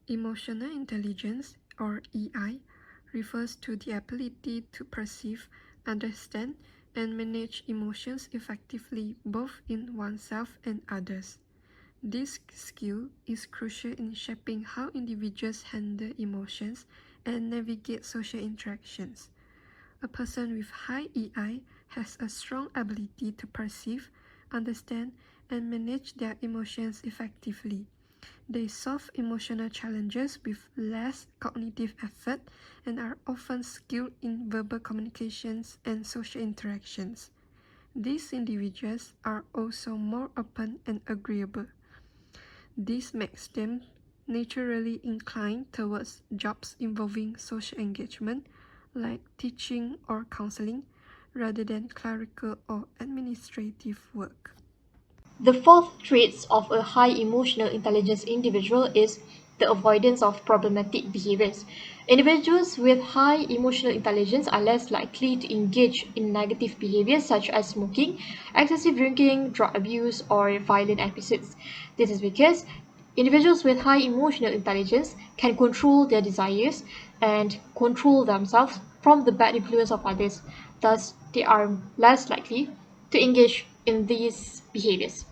Emotional intelligence, or EI, refers to the ability to perceive, understand, and manage emotions effectively both in oneself and others. This skill is crucial in shaping how individuals handle emotions and navigate social interactions. A person with high EI has a strong ability to perceive, understand, and manage their emotions effectively. They solve emotional challenges with less cognitive effort and are often skilled in verbal communications and social interactions. These individuals are also more open and agreeable. This makes them naturally inclined towards jobs involving social engagement, like teaching or counseling, rather than clerical or administrative work. The fourth trait of a high emotional intelligence individual is the avoidance of problematic behaviors. Individuals with high emotional intelligence are less likely to engage in negative behaviors such as smoking, excessive drinking, drug abuse, or violent episodes. This is because individuals with high emotional intelligence can control their desires and control themselves from the bad influence of others. Thus, they are less likely to engage in these behaviors.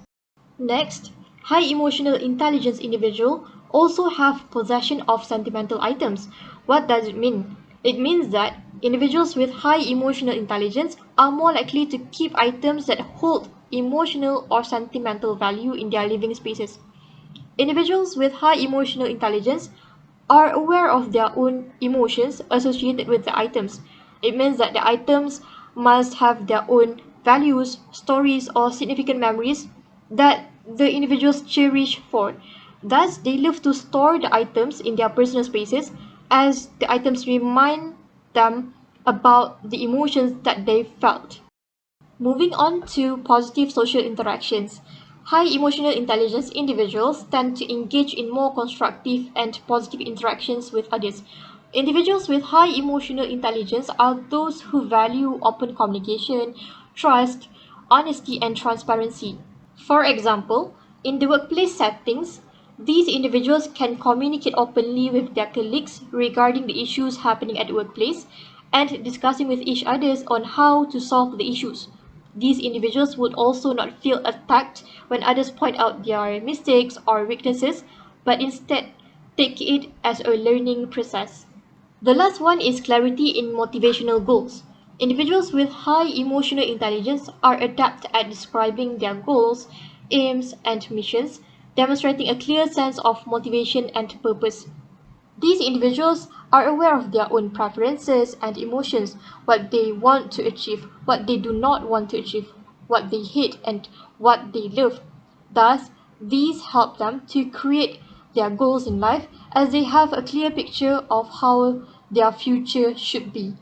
Next, high emotional intelligence individual also have possession of sentimental items. What does it mean? It means that individuals with high emotional intelligence are more likely to keep items that hold emotional or sentimental value in their living spaces. Individuals with high emotional intelligence are aware of their own emotions associated with the items. It means that the items must have their own values, stories, or significant memories that the individuals cherish for. Thus, they love to store the items in their personal spaces as the items remind them about the emotions that they felt. Moving on to positive social interactions. High emotional intelligence individuals tend to engage in more constructive and positive interactions with others. Individuals with high emotional intelligence are those who value open communication, trust, honesty, and transparency. For example, in the workplace settings, these individuals can communicate openly with their colleagues regarding the issues happening at the workplace and discussing with each other on how to solve the issues. These individuals would also not feel attacked when others point out their mistakes or weaknesses, but instead take it as a learning process. The last one is clarity in motivational goals. Individuals with high emotional intelligence are adept at describing their goals, aims, and missions, demonstrating a clear sense of motivation and purpose. These individuals are aware of their own preferences and emotions, what they want to achieve, what they do not want to achieve, what they hate, and what they love. Thus, these help them to create their goals in life as they have a clear picture of how their future should be.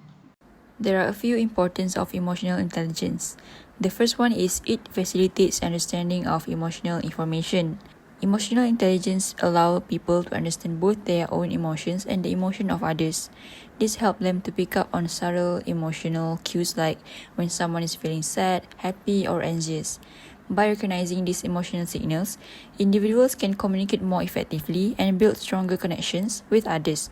There are a few importance of emotional intelligence. The first one is it facilitates understanding of emotional information. Emotional intelligence allows people to understand both their own emotions and the emotion of others. This helps them to pick up on subtle emotional cues like when someone is feeling sad, happy, or anxious. By recognizing these emotional signals, individuals can communicate more effectively and build stronger connections with others.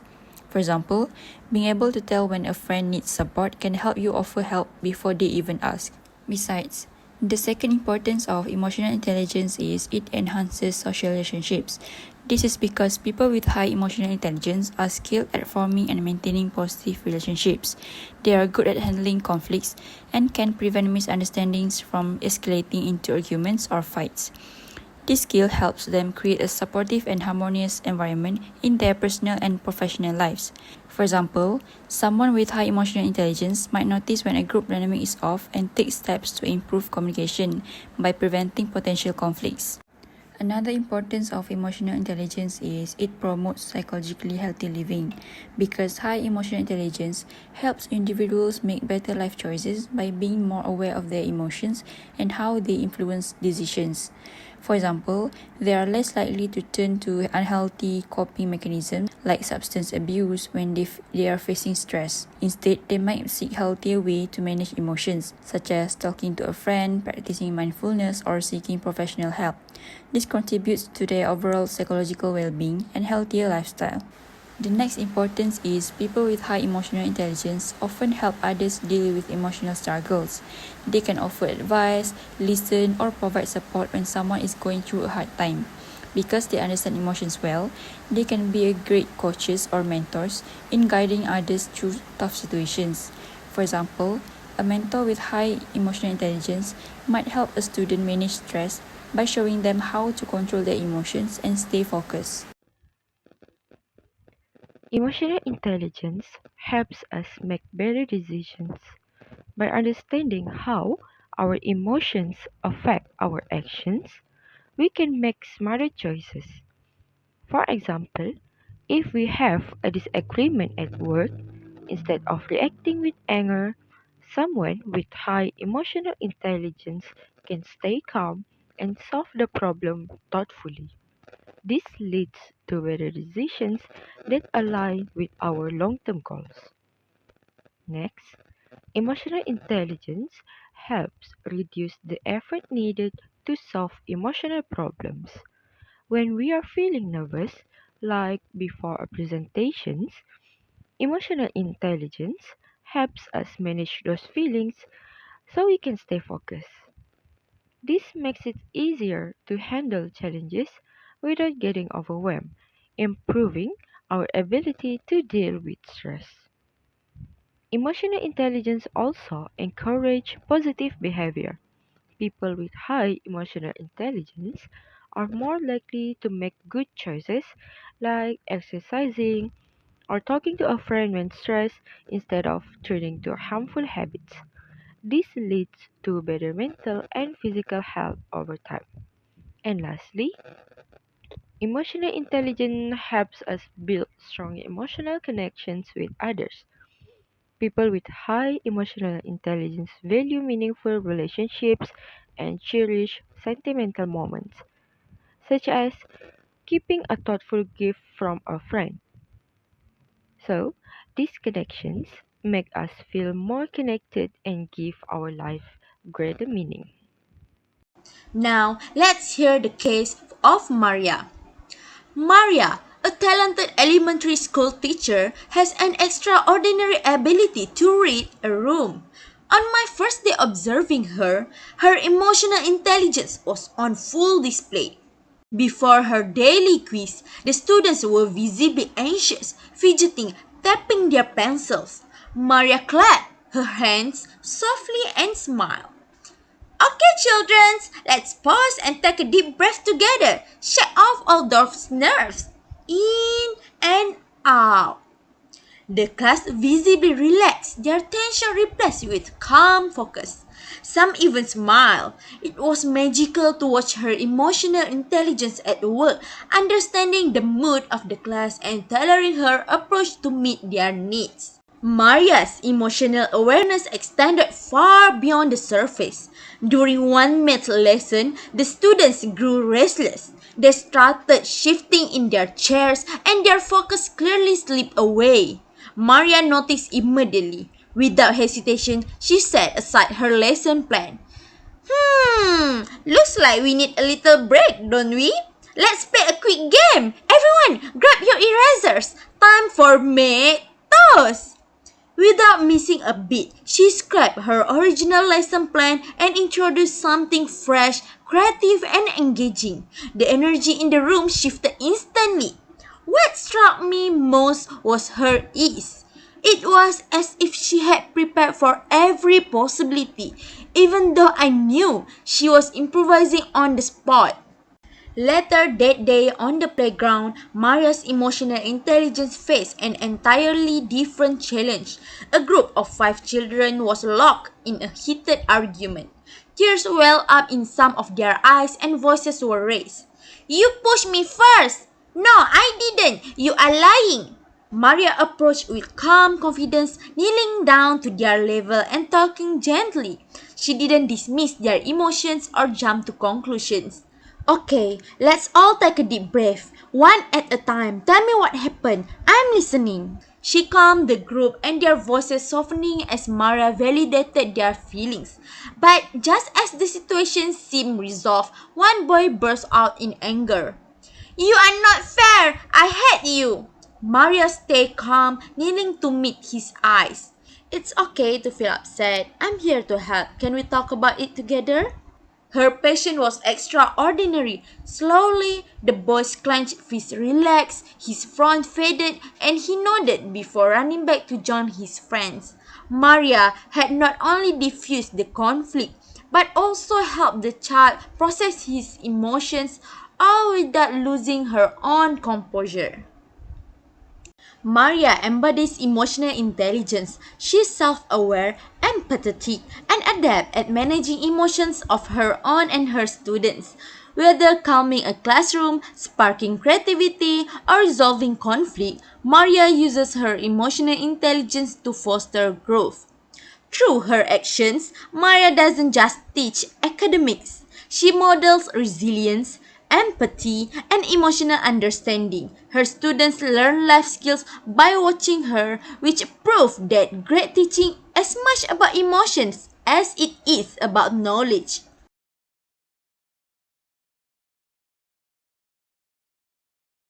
For example, being able to tell when a friend needs support can help you offer help before they even ask. Besides, the second importance of emotional intelligence is it enhances social relationships. This is because people with high emotional intelligence are skilled at forming and maintaining positive relationships. They are good at handling conflicts and can prevent misunderstandings from escalating into arguments or fights. This skill helps them create a supportive and harmonious environment in their personal and professional lives. For example, someone with high emotional intelligence might notice when a group dynamic is off and take steps to improve communication by preventing potential conflicts. Another importance of emotional intelligence is it promotes psychologically healthy living because high emotional intelligence helps individuals make better life choices by being more aware of their emotions and how they influence decisions. For example, they are less likely to turn to unhealthy coping mechanisms like substance abuse when they are facing stress. Instead, they might seek healthier ways to manage emotions, such as talking to a friend, practicing mindfulness, or seeking professional help. This contributes to their overall psychological well-being and healthier lifestyle. The next importance is people with high emotional intelligence often help others deal with emotional struggles. They can offer advice, listen, or provide support when someone is going through a hard time. Because they understand emotions well, they can be a great coaches or mentors in guiding others through tough situations. For example, a mentor with high emotional intelligence might help a student manage stress by showing them how to control their emotions and stay focused. Emotional intelligence helps us make better decisions. By understanding how our emotions affect our actions, we can make smarter choices. For example, if we have a disagreement at work, instead of reacting with anger, someone with high emotional intelligence can stay calm and solve the problem thoughtfully. This leads to better decisions that align with our long term goals. Next, emotional intelligence helps reduce the effort needed to solve emotional problems. When we are feeling nervous, like before a presentations, emotional intelligence helps us manage those feelings so we can stay focused. This makes it easier to handle challenges without getting overwhelmed, improving our ability to deal with stress. Emotional intelligence also encourages positive behavior. People with high emotional intelligence are more likely to make good choices like exercising or talking to a friend when stressed instead of turning to harmful habits. This leads to better mental and physical health over time. And lastly, emotional intelligence helps us build strong emotional connections with others. People with high emotional intelligence value meaningful relationships and cherish sentimental moments, such as keeping a thoughtful gift from a friend. So, these connections make us feel more connected and give our life greater meaning. Now, let's hear the case of Maria. Maria, a talented elementary school teacher, has an extraordinary ability to read a room. On my first day observing her, her emotional intelligence was on full display. Before her daily quiz, the students were visibly anxious, fidgeting, tapping their pencils. Maria clapped her hands softly and smiled. Okay, children, let's pause and take a deep breath together. Shake off all those nerves. In and out. The class visibly relaxed, their tension replaced with calm focus. Some even smiled. It was magical to watch her emotional intelligence at work, understanding the mood of the class and tailoring her approach to meet their needs. Maria's emotional awareness extended far beyond the surface. During one math lesson, the students grew restless. They started shifting in their chairs and their focus clearly slipped away. Maria noticed immediately. Without hesitation, she set aside her lesson plan. Looks like we need a little break, don't we? Let's play a quick game. Everyone, grab your erasers. Time for math toast. Without missing a beat, she scrapped her original lesson plan and introduced something fresh, creative, and engaging. The energy in the room shifted instantly. What struck me most was her ease. It was as if she had prepared for every possibility, even though I knew she was improvising on the spot. Later that day on the playground, Maria's emotional intelligence faced an entirely different challenge. A group of 5 children was locked in a heated argument. Tears welled up in some of their eyes and voices were raised. You pushed me first! No, I didn't! You are lying! Maria approached with calm confidence, kneeling down to their level and talking gently. She didn't dismiss their emotions or jump to conclusions. Okay, let's all take a deep breath, one at a time. Tell me what happened. I'm listening. She calmed the group and their voices softening as Maria validated their feelings. But just as the situation seemed resolved, one boy burst out in anger. You are not fair! I hate you! Maria stayed calm, kneeling to meet his eyes. It's okay to feel upset. I'm here to help. Can we talk about it together? Her passion was extraordinary. Slowly, the boy's clenched fist relaxed, his frown faded, and he nodded before running back to join his friends. Maria had not only diffused the conflict, but also helped the child process his emotions, all without losing her own composure. Maria embodies emotional intelligence. She's self-aware, empathetic, and adept at managing emotions of her own and her students. Whether calming a classroom, sparking creativity, or resolving conflict, Maria uses her emotional intelligence to foster growth. Through her actions, Maria doesn't just teach academics. She models resilience, empathy, and emotional understanding. Her students learn life skills by watching her, which prove that great teaching is as much about emotions as it is about knowledge.